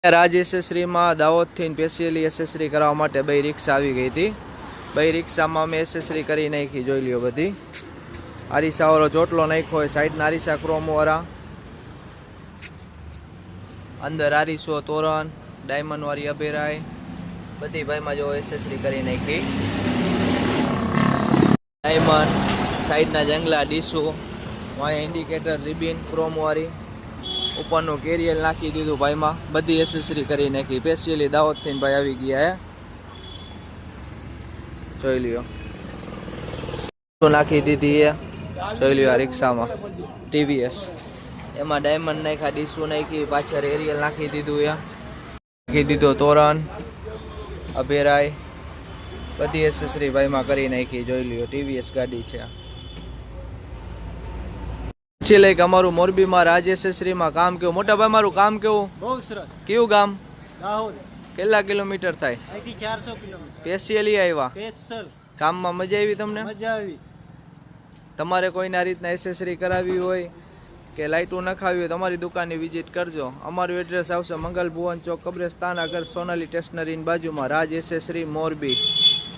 રાજ એસેસરીમાં દાહોદથી specially accessory કરવા માટે બે રિક્ષા આવી ગઈ હતી. બે રિક્ષામાં અમે એસેસરી કરી નાખી, જોઈ લ્યો બધી. આરીસાવાળો ચોટલો નાખ્યો હોય, સાઈડના આરીસા ક્રોમવાળા, અંદર આરીસો, તોરણ, ડાયમંડવાળી અભેરાય, બધી ભાઈમાં જો એસેસરી કરી નાખી. ડાયમંડ, સાઈડના જંગલા, ડીસુ, વાયા ઇન્ડિકેટર, રિબિન, ક્રોમવાળી, ઉપરનું કેરિયર નાખી દીધું ભાઈમાં. બધી એસેસરી કરી નાખી. સ્પેશિયલી દાહોદથી ભાઈ આવી ગયા હે, જોઈ લ્યો. નાખી દીધી એ જોઈ લ્યો. આ રિક્ષામાં ટીવીએસ, એમાં ડાયમંડ નાખ્યા, ડીસુ નાખી, પાછળ એરિયલ નાખી દીધું એ, નાખી દીધો તોરણ, અભેરાય, બધી એસેસરી ભાઈમાં કરી નાખી, જોઈ લ્યો. ટીવીએસ ગાડી છે. પછી લાઈક અમારું મોરબીમાં રાજ એસેસરીમાં કામ કેવું? મોટા ભાઈ મારું કામ કેવું? બહુ સરસ. કયું ગામ? દાહોદ. કેટલા કિલોમીટર થાય? અહીંથી 400 કિલોમીટર. સ્પેશિયલી આવ્યા? સ્પેશિયલ. કામમાં મજા આવી તમને? મજા આવી. તમારે કોઈને આ રીતના એસેસરી કરાવી હોય કે લાઇટો નખાવી હોય, તમારી દુકાનની વિઝિટ કરજો. અમારું એડ્રેસ આવશે મંગલ ભુવન ચોક, કબ્રસ્તાન આગળ, સોનાલી સ્ટેશનરીની બાજુમાં, રાજ એસેસરી મોરબી.